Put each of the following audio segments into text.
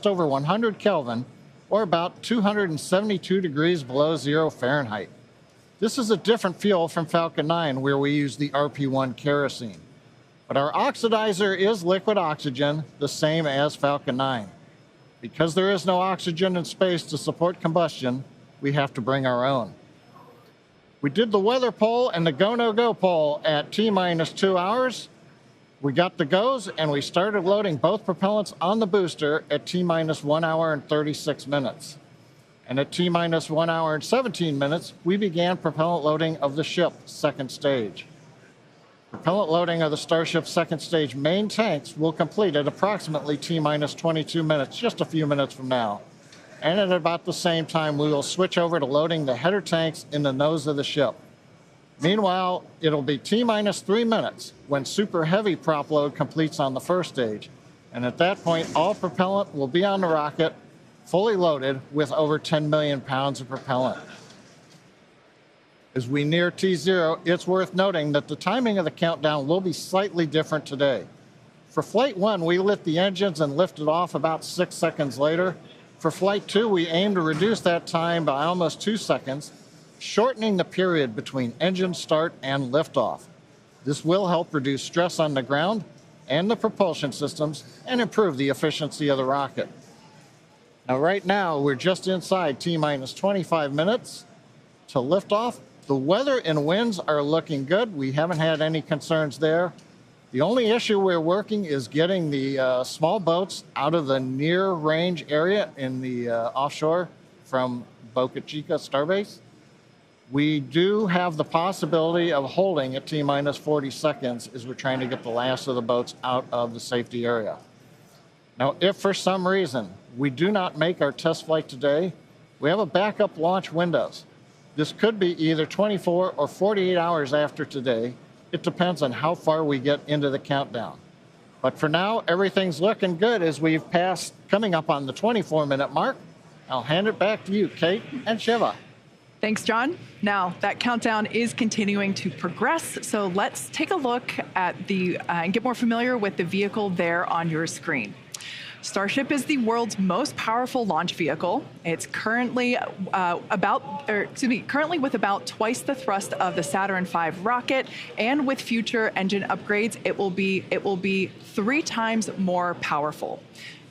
over 100 Kelvin, or about 272 degrees below 0 Fahrenheit. This is a different fuel from Falcon 9, where we use the RP-1 kerosene. But our oxidizer is liquid oxygen, the same as Falcon 9. Because there is no oxygen in space to support combustion, we have to bring our own. We did the weather poll and the go-no-go poll at T-minus 2 hours. We got the goes, and we started loading both propellants on the booster at T-minus 1 hour and 36 minutes. And at T-minus 1 hour and 17 minutes, we began propellant loading of the ship, second stage. Propellant loading of the Starship second stage main tanks will complete at approximately T-minus 22 minutes, just a few minutes from now. And at about the same time, we will switch over to loading the header tanks in the nose of the ship. Meanwhile, it'll be T-minus 3 minutes when super heavy prop load completes on the first stage. And at that point, all propellant will be on the rocket, fully loaded with over 10 million pounds of propellant. As we near T0, it's worth noting that the timing of the countdown will be slightly different today. For Flight 1, we lit the engines and lifted off about 6 seconds later. For Flight 2, we aim to reduce that time by almost 2 seconds, shortening the period between engine start and liftoff. This will help reduce stress on the ground and the propulsion systems and improve the efficiency of the rocket. Now, right now, we're just inside T-minus 25 minutes to liftoff. The weather and winds are looking good. We haven't had any concerns there. The only issue we're working is getting the small boats out of the near range area in the offshore from Boca Chica Starbase. We do have the possibility of holding at T-minus 40 seconds as we're trying to get the last of the boats out of the safety area. Now, if for some reason we do not make our test flight today, we have a backup launch windows. This could be either 24 or 48 hours after today. It depends on how far we get into the countdown. But for now, everything's looking good as we've passed, coming up on the 24-minute mark. I'll hand it back to you, Kate and Shiva. Thanks, John. Now, that countdown is continuing to progress, so let's take a look at and get more familiar with the vehicle there on your screen. Starship is the world's most powerful launch vehicle. It's currently currently with about twice the thrust of the Saturn V rocket, and with future engine upgrades, it will be 3 times more powerful.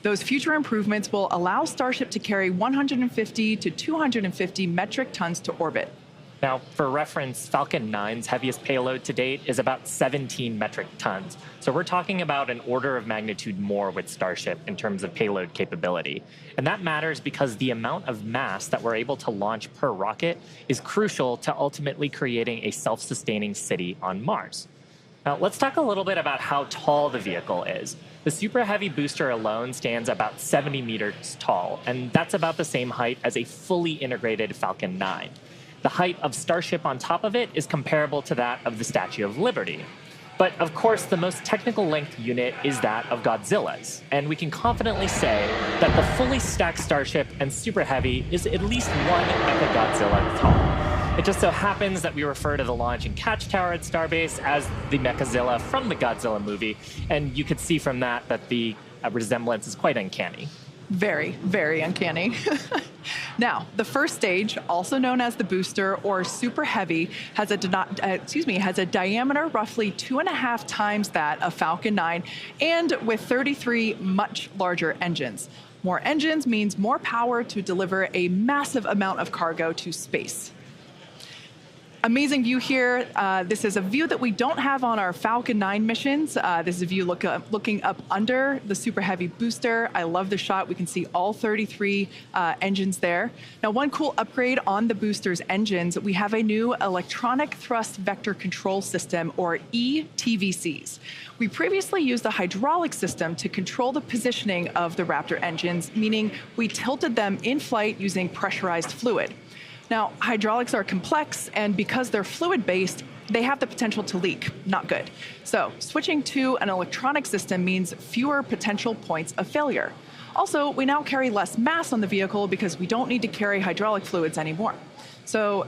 Those future improvements will allow Starship to carry 150 to 250 metric tons to orbit. Now, for reference, Falcon 9's heaviest payload to date is about 17 metric tons. So we're talking about an order of magnitude more with Starship in terms of payload capability. And that matters because the amount of mass that we're able to launch per rocket is crucial to ultimately creating a self-sustaining city on Mars. Now, let's talk a little bit about how tall the vehicle is. The Super Heavy booster alone stands about 70 meters tall, and that's about the same height as a fully integrated Falcon 9. The height of Starship on top of it is comparable to that of the Statue of Liberty. But of course, the most technical length unit is that of Godzilla's, and we can confidently say that the fully stacked Starship and Super Heavy is at least 1 Mechagodzilla tall. It just so happens that we refer to the launch and catch tower at Starbase as the Mechazilla from the Godzilla movie, and you could see from that that the resemblance is quite uncanny. Very, very uncanny. Now, the first stage, also known as the booster or Super Heavy, has a diameter roughly 2.5 times that of Falcon 9, and with 33 much larger engines. More engines means more power to deliver a massive amount of cargo to space. Amazing view here. This is a view that we don't have on our Falcon 9 missions. This is a view looking up under the Super Heavy booster. I love the shot. We can see all 33 engines there. Now, one cool upgrade on the booster's engines, we have a new electronic thrust vector control system, or ETVCs. We previously used the hydraulic system to control the positioning of the Raptor engines, meaning we tilted them in flight using pressurized fluid. Now, hydraulics are complex, and because they're fluid-based, they have the potential to leak. Not good. So switching to an electronic system means fewer potential points of failure. Also, we now carry less mass on the vehicle because we don't need to carry hydraulic fluids anymore. So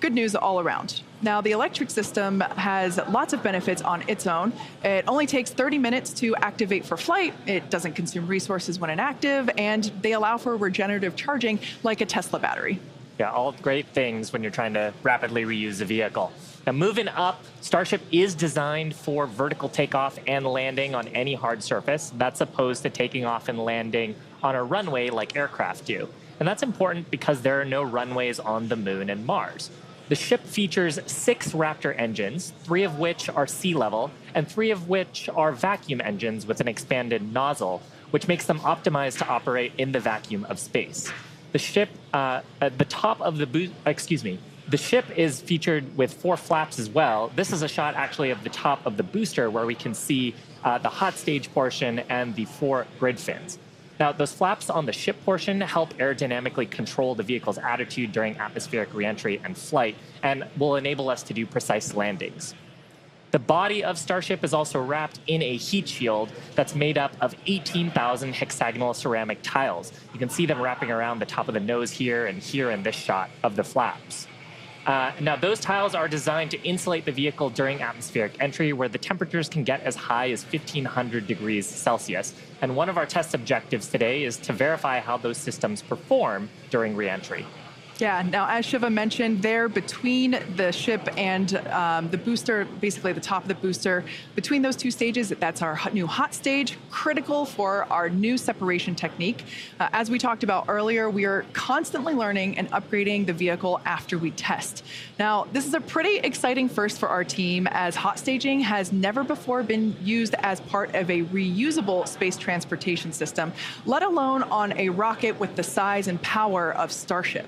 good news all around. Now, the electric system has lots of benefits on its own. It only takes 30 minutes to activate for flight. It doesn't consume resources when inactive, and they allow for regenerative charging like a Tesla battery. Yeah, all great things when you're trying to rapidly reuse a vehicle. Now, moving up, Starship is designed for vertical takeoff and landing on any hard surface. That's opposed to taking off and landing on a runway like aircraft do. And that's important because there are no runways on the Moon and Mars. The ship features 6 Raptor engines, 3 of which are sea level, and 3 of which are vacuum engines with an expanded nozzle, which makes them optimized to operate in the vacuum of space. The ship, at the top of the ship is featured with 4 flaps as well. This is a shot actually of the top of the booster where we can see the hot stage portion and the 4 grid fins. Now, those flaps on the ship portion help aerodynamically control the vehicle's attitude during atmospheric reentry and flight, and will enable us to do precise landings. The body of Starship is also wrapped in a heat shield that's made up of 18,000 hexagonal ceramic tiles. You can see them wrapping around the top of the nose here and here in this shot of the flaps. Now, those tiles are designed to insulate the vehicle during atmospheric entry, where the temperatures can get as high as 1,500 degrees Celsius. And one of our test objectives today is to verify how those systems perform during reentry. Yeah, now as Shiva mentioned, there between the ship and the booster, basically the top of the booster, between those 2 stages, that's our new hot stage, critical for our new separation technique. As we talked about earlier, we are constantly learning and upgrading the vehicle after we test. Now, this is a pretty exciting first for our team, as hot staging has never before been used as part of a reusable space transportation system, let alone on a rocket with the size and power of Starship.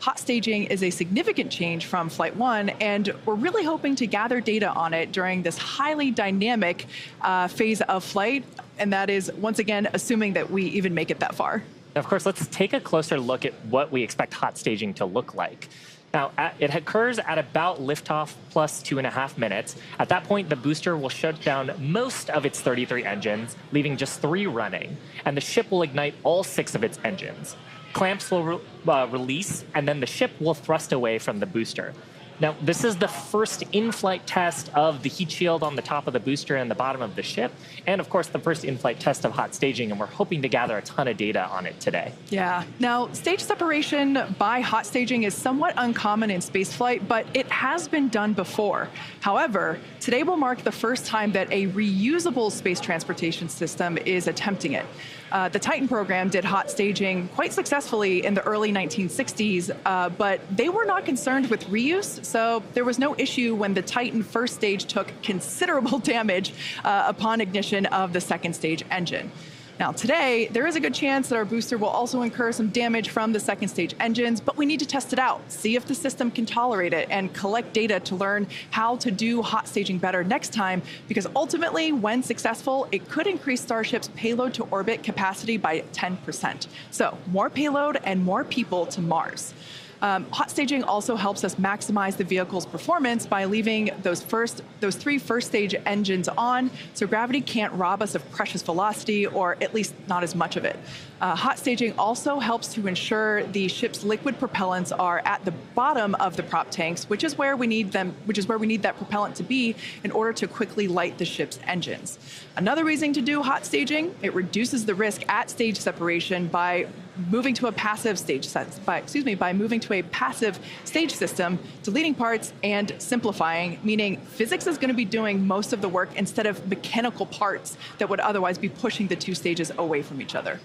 Hot staging is a significant change from Flight 1, and we're really hoping to gather data on it during this highly dynamic phase of flight, and that is, once again, assuming that we even make it that far. Of course, let's take a closer look at what we expect hot staging to look like. Now, it occurs at about liftoff plus 2.5 minutes. At that point, the booster will shut down most of its 33 engines, leaving just 3 running, and the ship will ignite all 6 of its engines. Clamps will release, and then the ship will thrust away from the booster. Now, this is the first in-flight test of the heat shield on the top of the booster and the bottom of the ship, and of course, the first in-flight test of hot staging, and we're hoping to gather a ton of data on it today. Yeah. Now, stage separation by hot staging is somewhat uncommon in spaceflight, but it has been done before. However, today will mark the first time that a reusable space transportation system is attempting it. The Titan program did hot staging quite successfully in the early 1960s, but they were not concerned with reuse, so there was no issue when the Titan first stage took considerable damage upon ignition of the second stage engine. Now, today, there is a good chance that our booster will also incur some damage from the second stage engines, but we need to test it out, see if the system can tolerate it, and collect data to learn how to do hot staging better next time, because ultimately, when successful, it could increase Starship's payload to orbit capacity by 10%. So, more payload and more people to Mars. Hot staging also helps us maximize the vehicle's performance by leaving those 3 first stage engines on, so gravity can't rob us of precious velocity, or at least not as much of it. Hot staging also helps to ensure the ship's liquid propellants are at the bottom of the prop tanks, which is where we need that propellant to be in order to quickly light the ship's engines. Another reason to do hot staging, it reduces the risk at stage separation by moving to a passive stage system, deleting parts and simplifying, meaning physics is going to be doing most of the work instead of mechanical parts that would otherwise be pushing the 2 stages away from each other.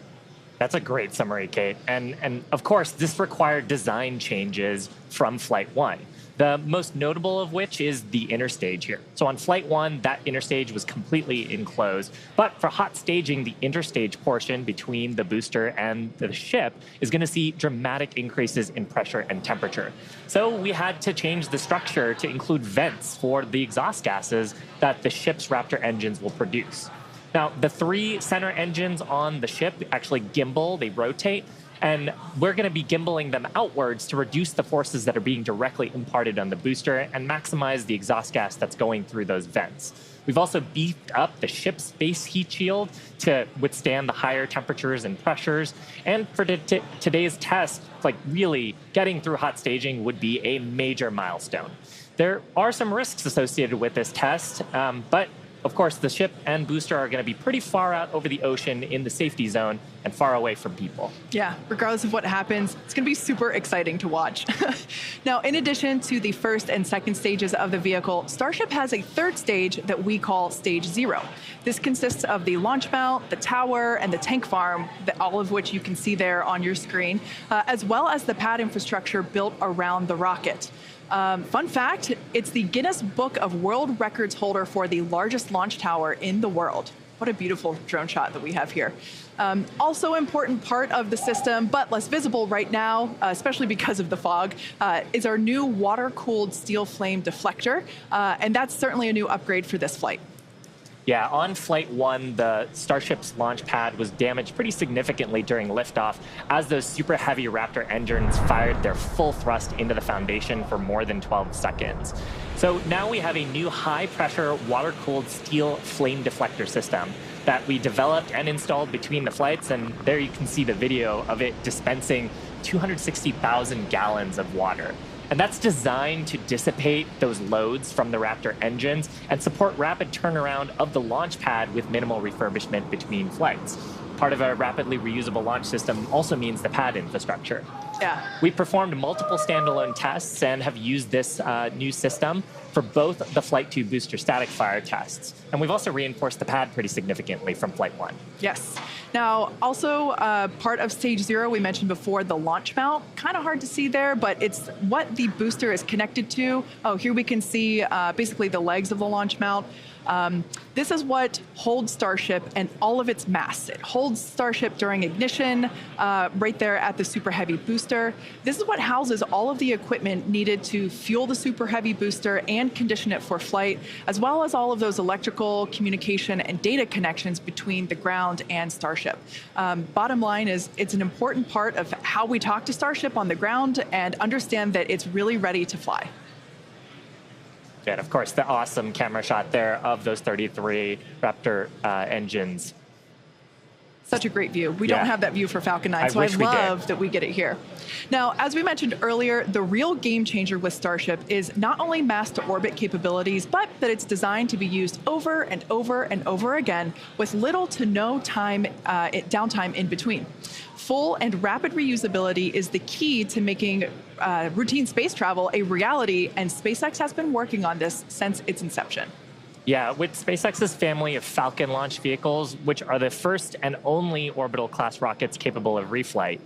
That's a great summary, Kate. And of course, this required design changes from Flight 1. The most notable of which is the inner stage here. So on Flight 1, that inner stage was completely enclosed. But for hot staging, the interstage portion between the booster and the ship is going to see dramatic increases in pressure and temperature. So we had to change the structure to include vents for the exhaust gases that the ship's Raptor engines will produce. Now, the 3 center engines on the ship actually gimbal, they rotate, and we're going to be gimbaling them outwards to reduce the forces that are being directly imparted on the booster and maximize the exhaust gas that's going through those vents. We've also beefed up the ship's space heat shield to withstand the higher temperatures and pressures. And for today's test, like really getting through hot staging would be a major milestone. There are some risks associated with this test, but of course, the ship and booster are going to be pretty far out over the ocean in the safety zone and far away from people. Yeah, regardless of what happens, it's going to be super exciting to watch. Now, in addition to the first and second stages of the vehicle, Starship has a third stage that we call Stage 0. This consists of the launch mount, the tower, and the tank farm, all of which you can see there on your screen, as well as the pad infrastructure built around the rocket. Fun fact, it's the Guinness Book of World Records holder for the largest launch tower in the world. What a beautiful drone shot that we have here. Also important part of the system, but less visible right now, especially because of the fog, is our new water-cooled steel flame deflector, and that's certainly a new upgrade for this flight. Yeah, on Flight 1, the Starship's launch pad was damaged pretty significantly during liftoff as those super heavy Raptor engines fired their full thrust into the foundation for more than 12 seconds. So now we have a new high-pressure, water-cooled steel flame deflector system that we developed and installed between the flights, and there you can see the video of it dispensing 260,000 gallons of water. And that's designed to dissipate those loads from the Raptor engines and support rapid turnaround of the launch pad with minimal refurbishment between flights. Part of a rapidly reusable launch system also means the pad infrastructure. Yeah. We performed multiple standalone tests and have used this new system for both the Flight 2 booster static fire tests. And we've also reinforced the pad pretty significantly from Flight 1. Yes. Now, also part of Stage 0, we mentioned before, the launch mount. Kind of hard to see there, but it's what the booster is connected to. Oh, here we can see basically the legs of the launch mount. This is what holds Starship and all of its mass. It holds Starship during ignition, right there at the Super Heavy booster. This is what houses all of the equipment needed to fuel the Super Heavy booster and condition it for flight, as well as all of those electrical, communication, and data connections between the ground and Starship. Bottom line is, it's an important part of how we talk to Starship on the ground and understand that it's really ready to fly. And of course, the awesome camera shot there of those 33 Raptor engines. Such a great view. We don't have that view for Falcon 9, so I love that we get it here. Now, as we mentioned earlier, the real game changer with Starship is not only mass to orbit capabilities, but that it's designed to be used over and over and over again with little to no downtime in between. Full and rapid reusability is the key to making routine space travel a reality, and SpaceX has been working on this since its inception. Yeah, with SpaceX's family of Falcon launch vehicles, which are the first and only orbital class rockets capable of reflight,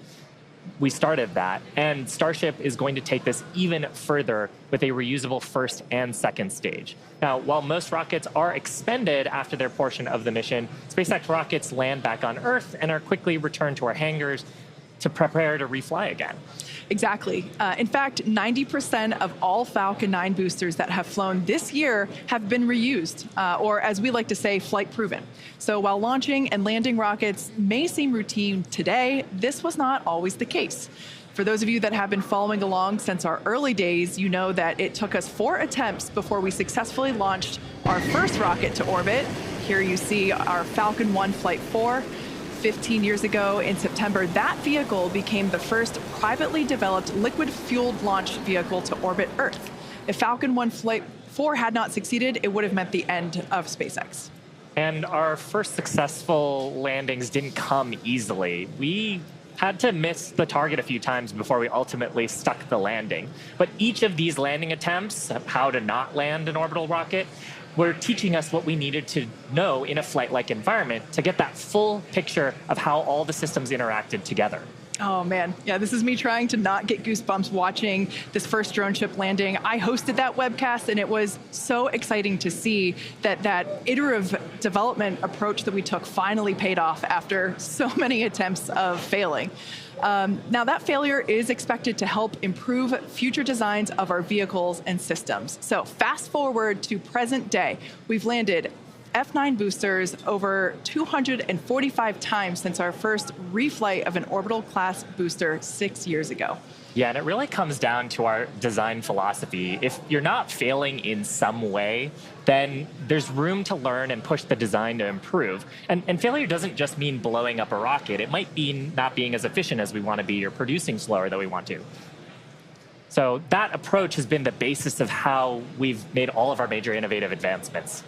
we started that. And Starship is going to take this even further with a reusable first and second stage. Now, while most rockets are expended after their portion of the mission, SpaceX rockets land back on Earth and are quickly returned to our hangars to prepare to refly again. Exactly. In fact, 90% of all Falcon 9 boosters that have flown this year have been reused, or as we like to say, flight proven. So while launching and landing rockets may seem routine today, this was not always the case. For those of you that have been following along since our early days, you know that it took us 4 attempts before we successfully launched our first rocket to orbit. Here you see our Falcon 1 Flight 4. 15 years ago in September, that vehicle became the first privately developed liquid-fueled launch vehicle to orbit Earth. If Falcon 1 Flight 4 had not succeeded, it would have meant the end of SpaceX. And our first successful landings didn't come easily. We had to miss the target a few times before we ultimately stuck the landing. But each of these landing attempts, how to not land an orbital rocket, were teaching us what we needed to know in a flight-like environment to get that full picture of how all the systems interacted together. Oh man, yeah, this is me trying to not get goosebumps watching this first drone ship landing. I hosted that webcast, and it was so exciting to see that iterative development approach that we took finally paid off after so many attempts of failing. Now, that failure is expected to help improve future designs of our vehicles and systems. So fast forward to present day, we've landed F9 boosters over 245 times since our first reflight of an orbital class booster 6 years ago. Yeah, and it really comes down to our design philosophy. If you're not failing in some way, then there's room to learn and push the design to improve. And failure doesn't just mean blowing up a rocket. It might mean not being as efficient as we want to be or producing slower than we want to. So that approach has been the basis of how we've made all of our major innovative advancements.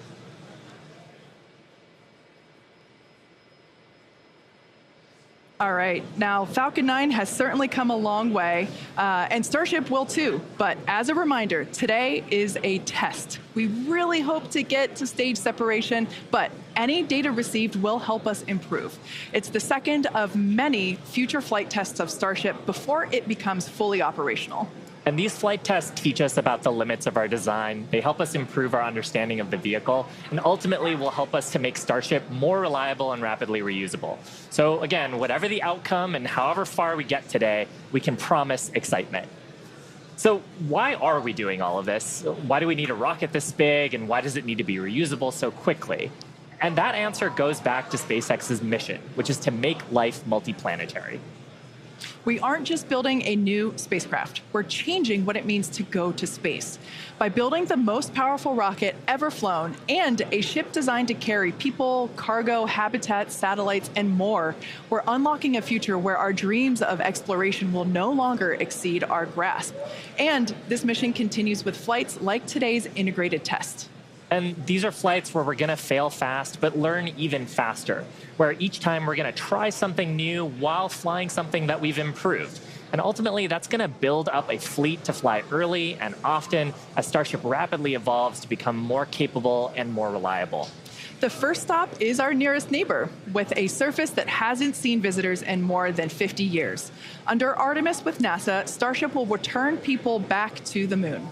All right, now Falcon 9 has certainly come a long way, and Starship will too. But as a reminder, today is a test. We really hope to get to stage separation, but any data received will help us improve. It's the second of many future flight tests of Starship before it becomes fully operational. And these flight tests teach us about the limits of our design. They help us improve our understanding of the vehicle, and ultimately will help us to make Starship more reliable and rapidly reusable. So again, whatever the outcome and however far we get today, we can promise excitement. So why are we doing all of this? Why do we need a rocket this big, and why does it need to be reusable so quickly? And that answer goes back to SpaceX's mission, which is to make life multiplanetary. We aren't just building a new spacecraft, we're changing what it means to go to space. By building the most powerful rocket ever flown and a ship designed to carry people, cargo, habitats, satellites, and more, we're unlocking a future where our dreams of exploration will no longer exceed our grasp. And this mission continues with flights like today's integrated test. And these are flights where we're going to fail fast, but learn even faster, where each time we're going to try something new while flying something that we've improved. And ultimately, that's going to build up a fleet to fly early and often as Starship rapidly evolves to become more capable and more reliable. The first stop is our nearest neighbor, with a surface that hasn't seen visitors in more than 50 years. Under Artemis with NASA, Starship will return people back to the moon.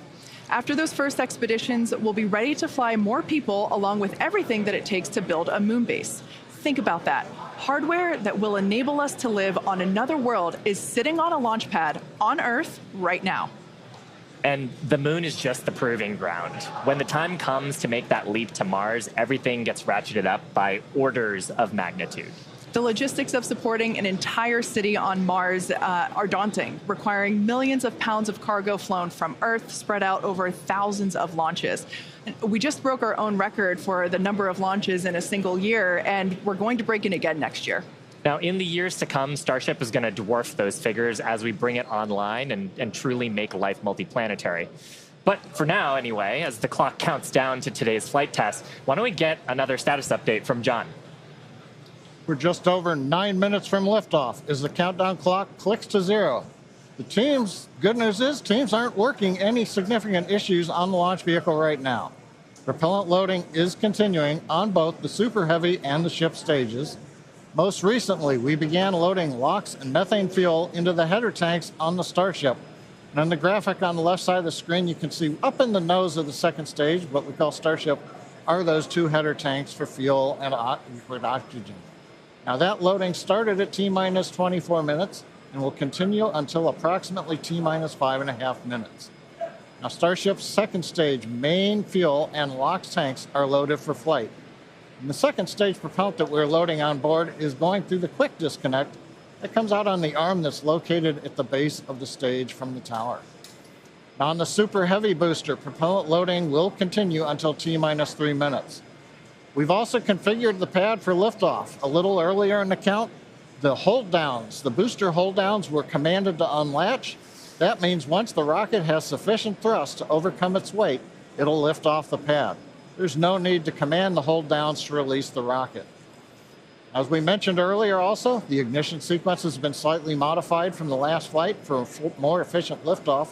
After those first expeditions, we'll be ready to fly more people along with everything that it takes to build a moon base. Think about that. Hardware that will enable us to live on another world is sitting on a launch pad on Earth right now. And the moon is just the proving ground. When the time comes to make that leap to Mars, everything gets ratcheted up by orders of magnitude. The logistics of supporting an entire city on Mars are daunting, requiring millions of pounds of cargo flown from Earth spread out over thousands of launches. We just broke our own record for the number of launches in a single year, and we're going to break it again next year. Now, in the years to come, Starship is going to dwarf those figures as we bring it online and truly make life multiplanetary. But for now, anyway, as the clock counts down to today's flight test, why don't we get another status update from John? We're just over 9 minutes from liftoff as the countdown clock clicks to 0. Good news is, teams aren't working any significant issues on the launch vehicle right now. Propellant loading is continuing on both the Super Heavy and the ship stages. Most recently, we began loading LOX and methane fuel into the header tanks on the Starship. And on the graphic on the left side of the screen, you can see up in the nose of the second stage, what we call Starship, are those 2 header tanks for fuel and liquid oxygen. Now that loading started at T-minus 24 minutes and will continue until approximately T-minus 5.5 minutes. Now Starship's second stage main fuel and LOX tanks are loaded for flight. And the second stage propellant that we're loading on board is going through the quick disconnect that comes out on the arm that's located at the base of the stage from the tower. Now on the Super Heavy booster, propellant loading will continue until T-minus 3 minutes. We've also configured the pad for liftoff. A little earlier in the count, the hold downs, the booster hold downs were commanded to unlatch. That means once the rocket has sufficient thrust to overcome its weight, it'll lift off the pad. There's no need to command the hold downs to release the rocket. As we mentioned earlier also, the ignition sequence has been slightly modified from the last flight for a more efficient liftoff.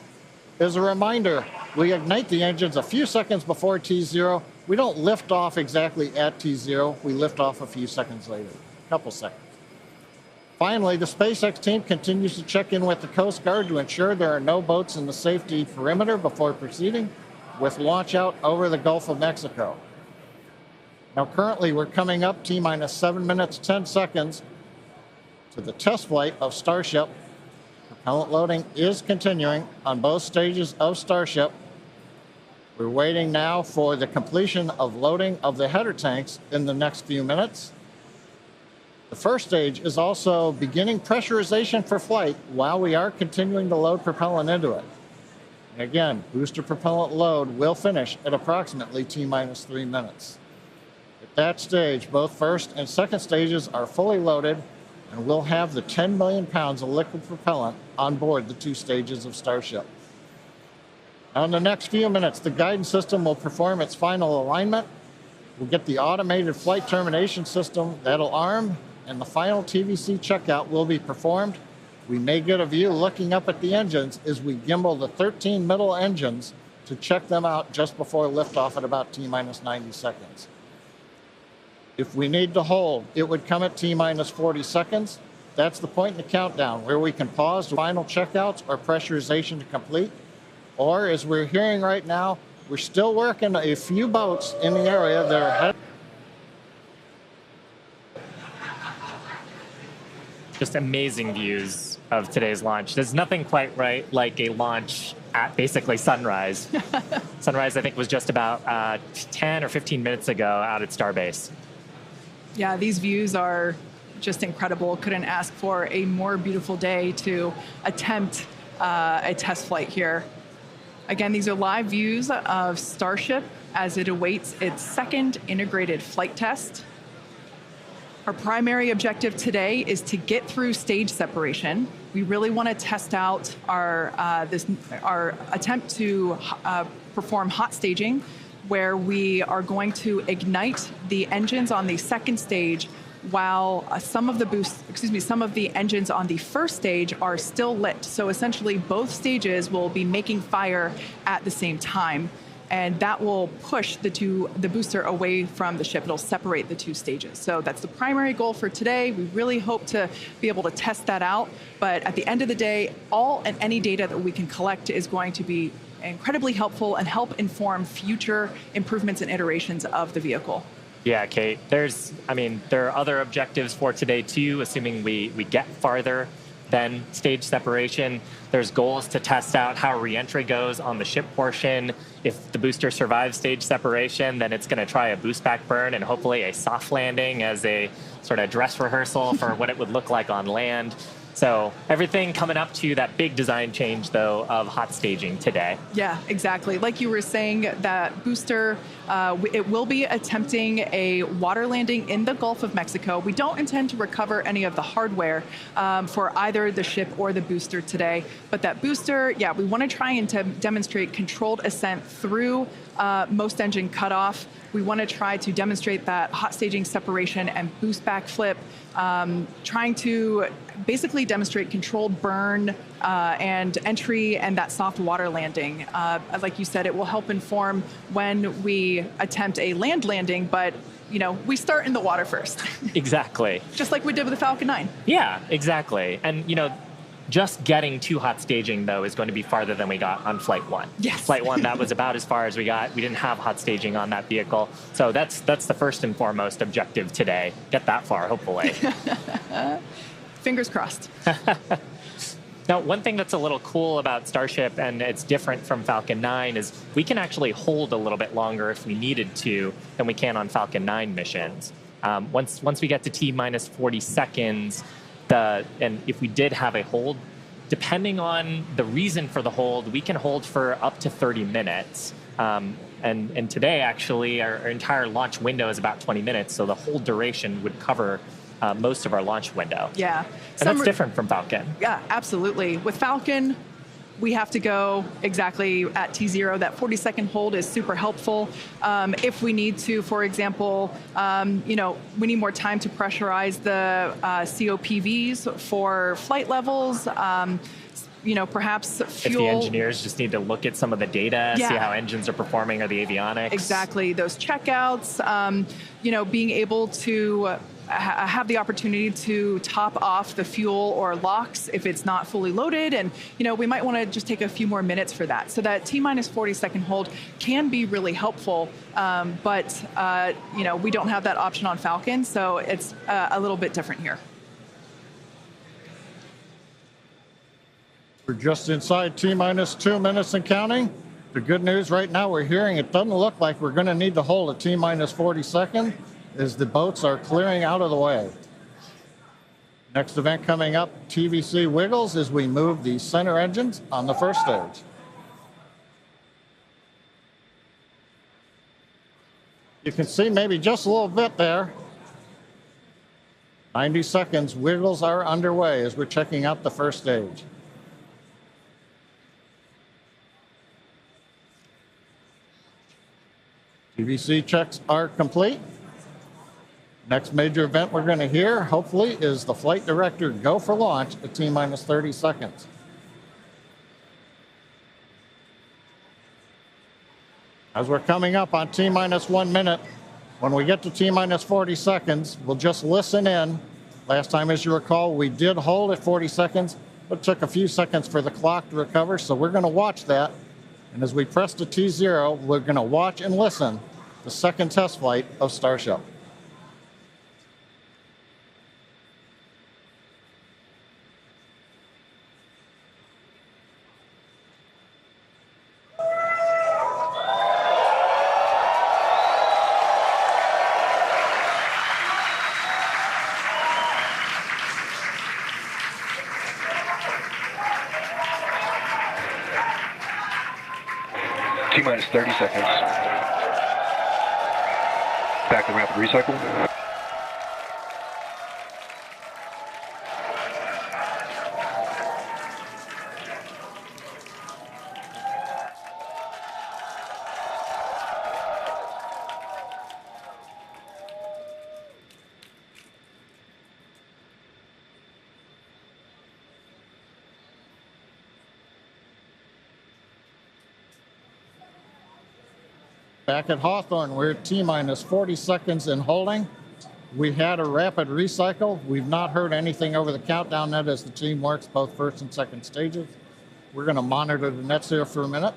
As a reminder, we ignite the engines a few seconds before T0. We don't lift off exactly at T0. We lift off a few seconds later, a couple seconds. Finally, the SpaceX team continues to check in with the Coast Guard to ensure there are no boats in the safety perimeter before proceeding with launch out over the Gulf of Mexico. Now, currently, we're coming up T-minus 7 minutes, 10 seconds to the test flight of Starship. Propellant loading is continuing on both stages of Starship. We're waiting now for the completion of loading of the header tanks in the next few minutes. The first stage is also beginning pressurization for flight while we are continuing to load propellant into it. And again, booster propellant load will finish at approximately T-minus 3 minutes. At that stage, both first and second stages are fully loaded, and we'll have the 10 million pounds of liquid propellant on board the 2 stages of Starship. Now, in the next few minutes, the guidance system will perform its final alignment. We'll get the automated flight termination system that'll arm, and the final TVC checkout will be performed. We may get a view looking up at the engines as we gimbal the 13 middle engines to check them out just before liftoff at about T-minus 90 seconds. If we need to hold, it would come at T-minus 40 seconds. That's the point in the countdown where we can pause the final checkouts or pressurization to complete. Or, as we're hearing right now, we're still working a few boats in the area that are headed. Just amazing views of today's launch. There's nothing quite like a launch at basically sunrise. Sunrise, I think, was just about 10 or 15 minutes ago out at Starbase. Yeah, these views are just incredible. Couldn't ask for a more beautiful day to attempt a test flight here. Again, these are live views of Starship as it awaits its second integrated flight test. Our primary objective today is to get through stage separation. We really want to test out our attempt to perform hot staging, where we are going to ignite the engines on the second stage while some of the engines on the first stage are still lit. So essentially both stages will be making fire at the same time, and that will push the booster away from the ship. It'll separate the 2 stages. So that's the primary goal for today. We really hope to be able to test that out, but at the end of the day, all and any data that we can collect is going to be incredibly helpful and help inform future improvements and iterations of the vehicle. Yeah, Kate, there are other objectives for today too, assuming we get farther than stage separation. There's goals to test out how reentry goes on the ship portion. If the booster survives stage separation, then it's going to try a boost back burn and hopefully a soft landing as a sort of dress rehearsal for what it would look like on land. So everything coming up to that big design change, though, of hot staging today. Yeah, exactly. Like you were saying, that booster, it will be attempting a water landing in the Gulf of Mexico. We don't intend to recover any of the hardware for either the ship or the booster today. But that booster, yeah, we want to try and demonstrate controlled ascent through most engine cutoff. We want to try to demonstrate that hot staging separation and boost back flip, trying to basically demonstrate controlled burn and entry and that soft water landing. Like you said, it will help inform when we attempt a land landing, but we start in the water first. Exactly. Just like we did with the Falcon 9. Yeah, exactly. And, just getting to hot staging, though, is going to be farther than we got on Flight 1. Yes. Flight 1, that was about as far as we got. We didn't have hot staging on that vehicle. So that's the first and foremost objective today. Get that far, hopefully. Fingers crossed. Now, one thing that's a little cool about Starship, and it's different from Falcon 9, is we can actually hold a little bit longer if we needed to than we can on Falcon 9 missions. Once we get to T-minus 40 seconds, and if we did have a hold, depending on the reason for the hold, we can hold for up to 30 minutes. And today, actually, our entire launch window is about 20 minutes, so the whole duration would cover most of our launch window. Yeah. And that's different from Falcon. Yeah, absolutely. With Falcon, we have to go exactly at T0. That 40-second hold is super helpful. If we need to, for example, we need more time to pressurize the COPVs for flight levels. Perhaps fuel. If the engineers just need to look at some of the data, see how engines are performing, or the avionics. Exactly. Those checkouts, being able to have the opportunity to top off the fuel or LOX if it's not fully loaded. And, we might want to just take a few more minutes for that. So that T-minus 40-second hold can be really helpful. But we don't have that option on Falcon. So it's a little bit different here. We're just inside T-minus 2 minutes and counting. The good news right now we're hearing it doesn't look like we're going to need to hold a T-minus 40 seconds as the boats are clearing out of the way. Next event coming up, TVC wiggles as we move the center engines on the first stage. You can see maybe just a little bit there. 90 seconds, wiggles are underway as we're checking out the first stage. TVC checks are complete. Next major event we're going to hear, hopefully, is the flight director go for launch at T-minus 30 seconds. As we're coming up on T-minus 1 minute, when we get to T-minus 40 seconds, we'll just listen in. Last time, as you recall, we did hold at 40 seconds, but it took a few seconds for the clock to recover, so we're going to watch that. And as we press to T0, we're going to watch and listen the second test flight of Starship. T-minus 30 seconds. Back to rapid recycle. Back at Hawthorne, we're at T-minus 40 seconds in holding. We had a rapid recycle. We've not heard anything over the countdown net as the team works both first and second stages. We're going to monitor the nets here for a minute.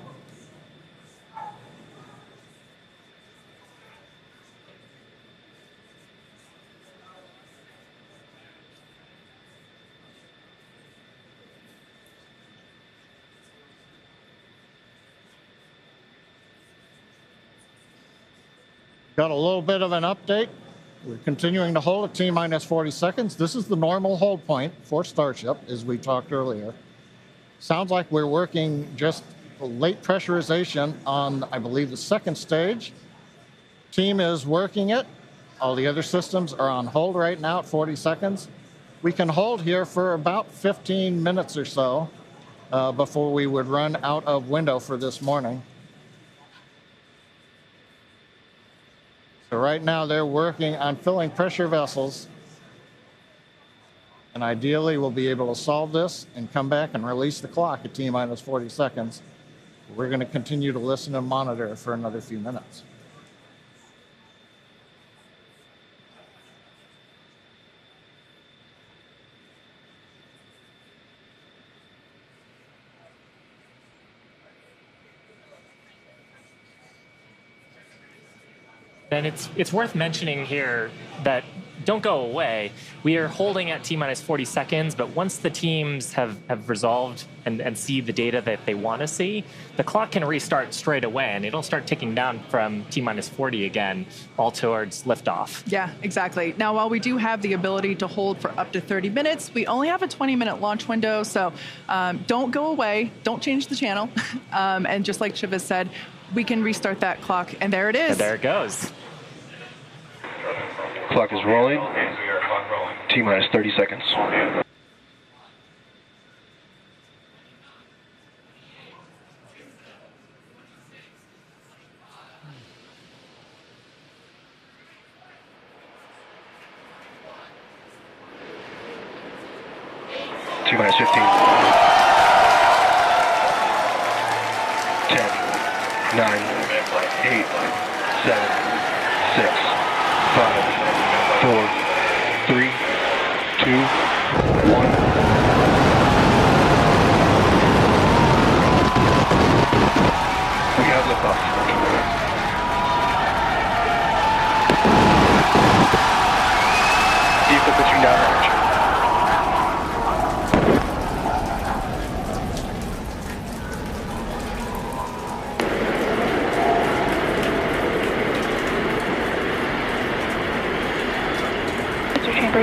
Got a little bit of an update. We're continuing to hold at T-minus 40 seconds. This is the normal hold point for Starship, as we talked earlier. Sounds like we're working just late pressurization on, I believe, the second stage. Team is working it. All the other systems are on hold right now at 40 seconds. We can hold here for about 15 minutes or so before we would run out of window for this morning. So right now they're working on filling pressure vessels. And ideally we'll be able to solve this and come back and release the clock at T-minus 40 seconds. We're going to continue to listen and monitor for another few minutes. And it's worth mentioning here that don't go away. We are holding at T-minus 40 seconds, but once the teams have resolved and see the data that they want to see, the clock can restart straight away, and it'll start ticking down from T-minus 40 again, all towards liftoff. Yeah, exactly. Now, while we do have the ability to hold for up to 30 minutes, we only have a 20-minute launch window, so don't go away, don't change the channel. And just like Shiva said, we can restart that clock, and there it is. And there it goes. Clock is rolling. T-minus 30 seconds. T-minus 15. 10, 9, 8, 7, 6, 5, 4, 3, 2, 1. We have liftoff. Vehicle pitching downrange.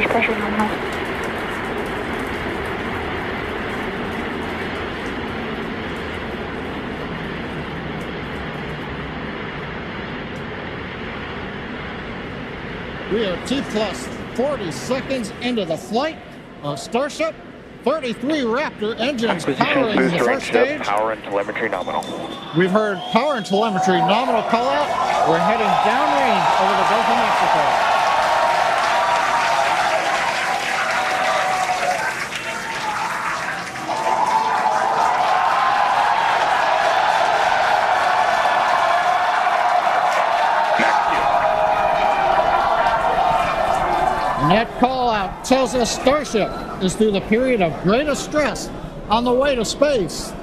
Boost pressure nominal. We are T plus 40 seconds into the flight of Starship. 33 Raptor engines powering the first stage. Power and telemetry nominal. We've heard power and telemetry nominal call out. We're heading downrange over the Gulf of Mexico. And that call out tells us Starship is through the period of greatest stress on the way to space.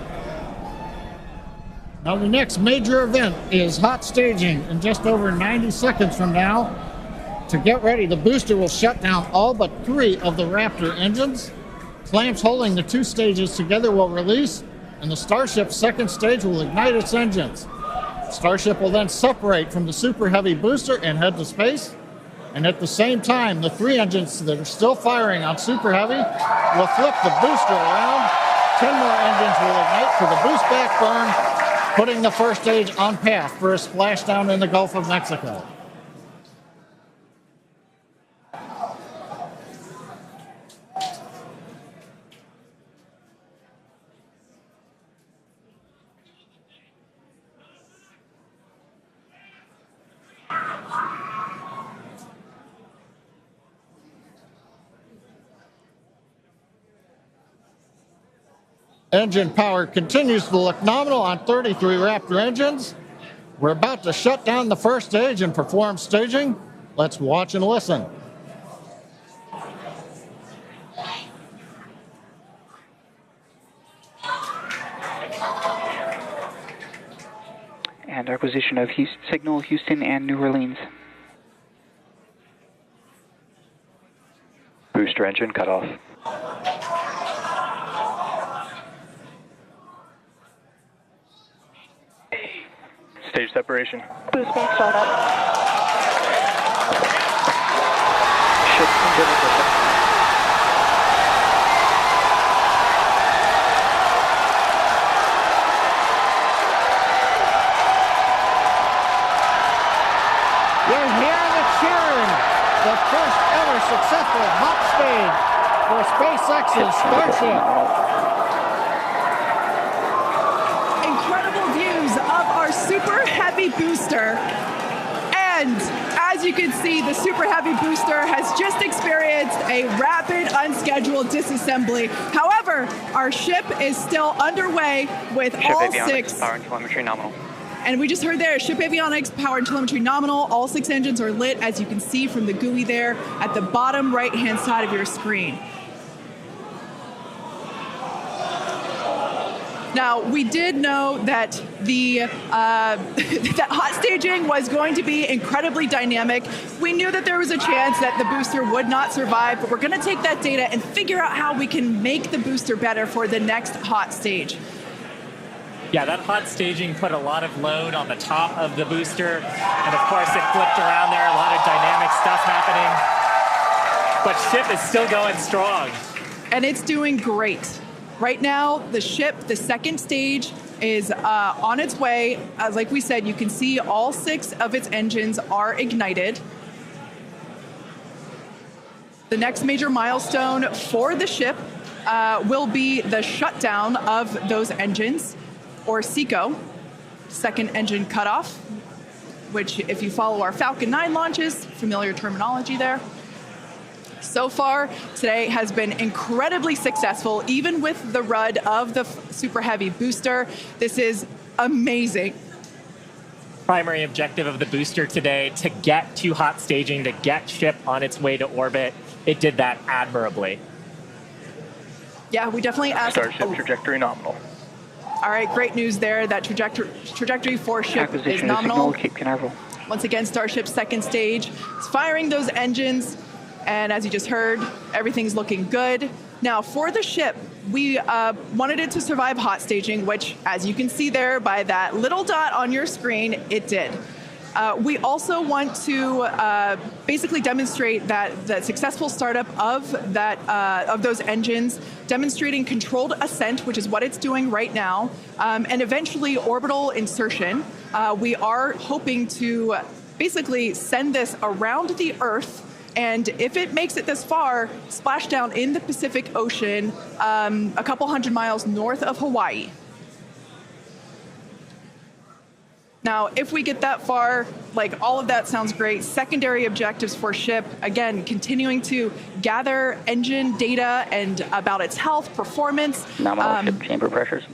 Now the next major event is hot staging in just over 90 seconds from now. To get ready, the booster will shut down all but 3 of the Raptor engines. Clamps holding the 2 stages together will release, and the Starship's second stage will ignite its engines. Starship will then separate from the Super Heavy booster and head to space. And at the same time, the 3 engines that are still firing on Super Heavy will flip the booster around. 10 more engines will ignite for the boost back burn, putting the first stage on path for a splashdown in the Gulf of Mexico. Engine power continues to look nominal on 33 Raptor engines. We're about to shut down the first stage and perform staging. Let's watch and listen. And acquisition of signal Houston and New Orleans. Booster engine cut off. Stage separation. Boost back startup. Ship engine ignition. You're hearing the cheering. The first ever successful hot stage for SpaceX's Starship. Incredible views of our Super Heavy booster. And as you can see, the Super Heavy booster has just experienced a rapid, unscheduled disassembly. However, our ship is still underway with Ship all avionics, 6. power and telemetry nominal. And we just heard there, ship avionics, power and telemetry nominal. All 6 engines are lit, as you can see from the GUI there at the bottom right-hand side of your screen. Now, we did know that the that hot staging was going to be incredibly dynamic. We knew that there was a chance that the booster would not survive, but we're going to take that data and figure out how we can make the booster better for the next hot stage. Yeah, that hot staging put a lot of load on the top of the booster, and of course it flipped around there, a lot of dynamic stuff happening. But ship is still going strong. And it's doing great. Right now, the ship, the second stage, is on its way. Like we said, you can see all 6 of its engines are ignited. The next major milestone for the ship will be the shutdown of those engines, or SECO, second engine cutoff, which if you follow our Falcon 9 launches, familiar terminology there. So far, today has been incredibly successful, even with the RUD of the Super Heavy booster. This is amazing. Primary objective of the booster today, to get to hot staging, to get ship on its way to orbit. It did that admirably. Yeah, we definitely asked. Starship trajectory nominal. All right, great news there. That trajectory for ship Acquisition is of nominal. signal Cape Canaveral. Once again, Starship's second stage is firing those engines. And as you just heard, everything's looking good. Now, for the ship, we wanted it to survive hot staging, which, as you can see there by that little dot on your screen, it did. We also want to basically demonstrate that the successful startup of those engines, demonstrating controlled ascent, which is what it's doing right now, and eventually orbital insertion. We are hoping to basically send this around the Earth, and if it makes it this far, splash down in the Pacific Ocean, a couple hundred miles north of Hawaii. Now, if we get that far, like all of that sounds great. Secondary objectives for ship, again, continuing to gather engine data and about its health, performance. Nominal ship chamber pressures.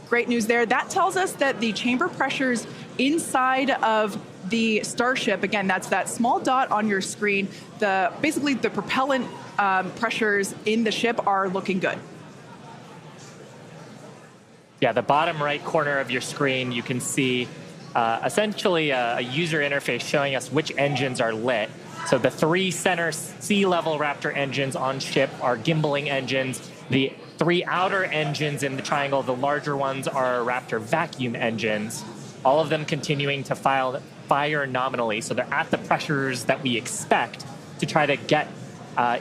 Great news there. That tells us that the chamber pressures inside of the Starship, again, that's that small dot on your screen, basically the propellant pressures in the ship are looking good. Yeah, the bottom right corner of your screen, you can see essentially a user interface showing us which engines are lit. So the 3 center sea level Raptor engines on ship are gimbaling engines. The 3 outer engines in the triangle, the larger ones, are Raptor vacuum engines, all of them continuing to fire nominally. So they're at the pressures that we expect to try to get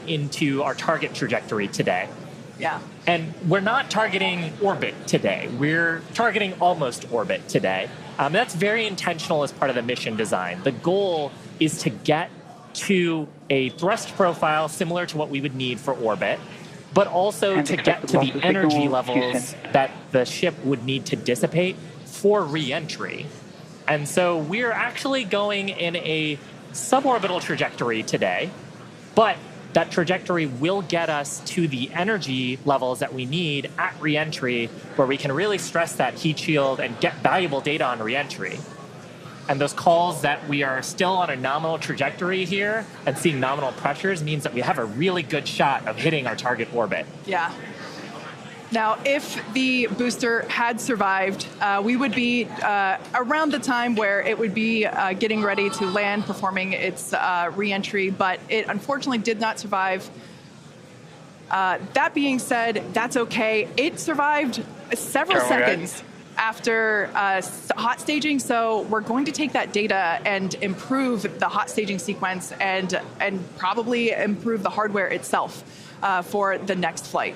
into our target trajectory today. Yeah. And we're not targeting orbit today. We're targeting almost orbit today. That's very intentional as part of the mission design. The goal is to get to a thrust profile similar to what we would need for orbit, but also and to get to the energy levels that the ship would need to dissipate for re-entry. And so we're actually going in a suborbital trajectory today, but that trajectory will get us to the energy levels that we need at re-entry, where we can really stress that heat shield and get valuable data on re-entry. And those calls that we are still on a nominal trajectory here and seeing nominal pressures means that we have a really good shot of hitting our target orbit. Yeah. Now, if the booster had survived, we would be around the time where it would be getting ready to land, performing its re-entry, but it unfortunately did not survive. That being said, that's okay. It survived several seconds after hot staging, so we're going to take that data and improve the hot staging sequence and probably improve the hardware itself for the next flight.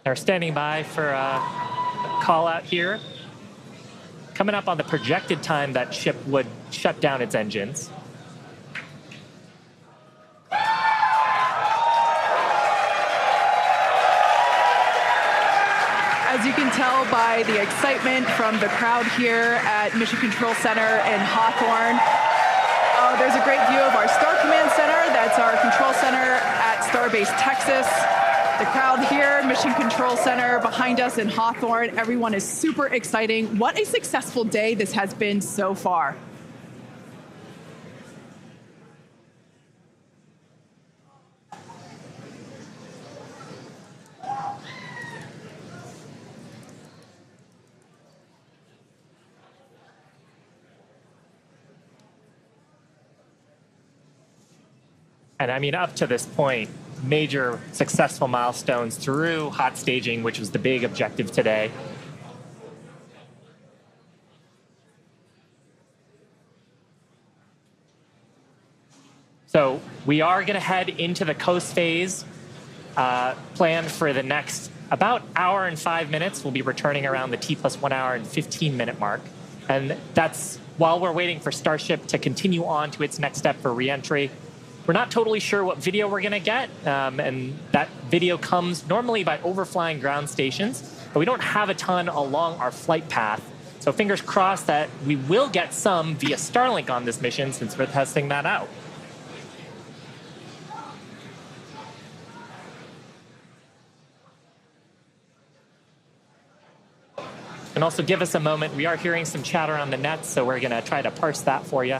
They're standing by for a call out here. Coming up on the projected time that ship would shut down its engines. As you can tell by the excitement from the crowd here at Mission Control Center in Hawthorne, there's a great view of our Star Command Center. That's our control center at Starbase, Texas. The crowd here, Mission Control Center behind us in Hawthorne. Everyone is super exciting. What a successful day this has been so far. And I mean, up to this point, major successful milestones through hot staging, which was the big objective today. So we are going to head into the coast phase, planned for the next about hour and 5 minutes. We'll be returning around the T+1 hour and 15-minute mark. And that's while we're waiting for Starship to continue on to its next step for re-entry. We're not totally sure what video we're going to get, and that video comes normally by overflying ground stations, but we don't have a ton along our flight path. So fingers crossed that we will get some via Starlink on this mission since we're testing that out. And also give us a moment. We are hearing some chatter on the net, so we're going to try to parse that for you.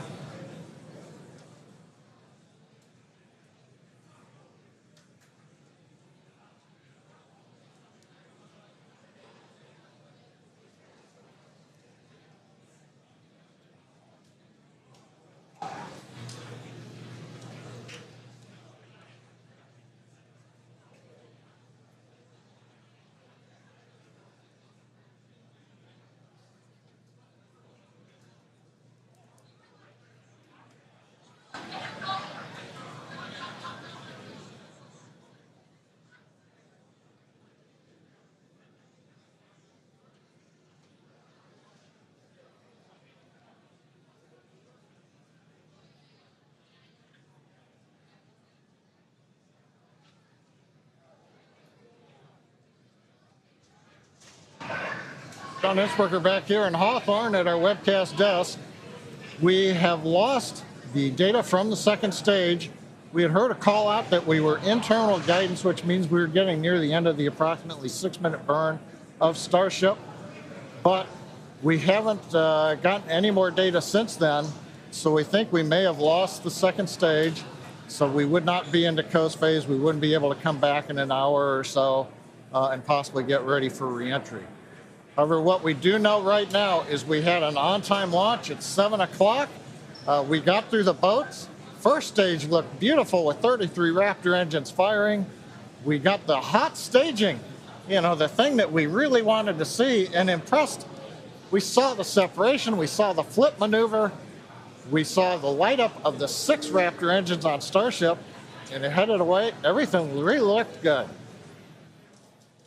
John Innsbrucker back here in Hawthorne at our webcast desk. We have lost the data from the second stage. We had heard a call out that we were in terminal guidance, which means we were getting near the end of the approximately 6-minute burn of Starship. But we haven't gotten any more data since then, so we think we may have lost the second stage. So we would not be into coast phase. We wouldn't be able to come back in an hour or so and possibly get ready for reentry. However, what we do know right now is we had an on-time launch at 7 o'clock. We got through the boats. First stage looked beautiful with 33 Raptor engines firing. We got the hot staging, you know, the thing that we really wanted to see and impressed. We saw the separation. We saw the flip maneuver. We saw the light up of the 6 Raptor engines on Starship, and it headed away. Everything really looked good.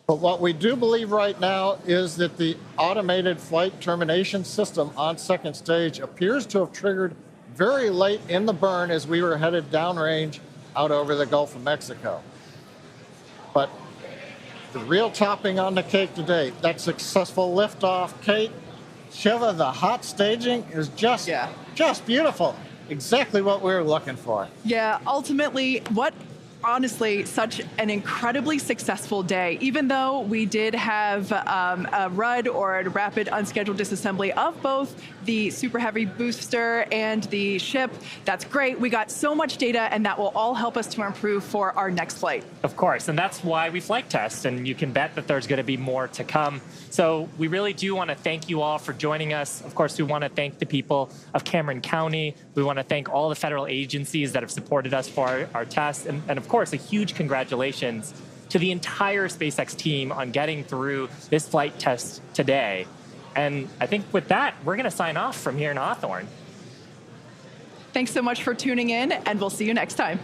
But what we do believe right now is that the automated flight termination system on second stage appears to have triggered very late in the burn as we were headed downrange out over the Gulf of Mexico. But the real topping on the cake today, that successful liftoff, Kate, Shiva, the hot staging is just beautiful. Exactly what we were looking for. Yeah, ultimately, honestly, such an incredibly successful day. Even though we did have a RUD, or a rapid unscheduled disassembly, of both the Super Heavy booster and the ship, that's great. We got so much data, and that will all help us to improve for our next flight. Of course, and that's why we flight test, and you can bet that there's going to be more to come. So we really do want to thank you all for joining us. Of course, we want to thank the people of Cameron County. We want to thank all the federal agencies that have supported us for our test. And of course, a huge congratulations to the entire SpaceX team on getting through this flight test today. And I think with that, we're going to sign off from here in Hawthorne. Thanks so much for tuning in, and we'll see you next time.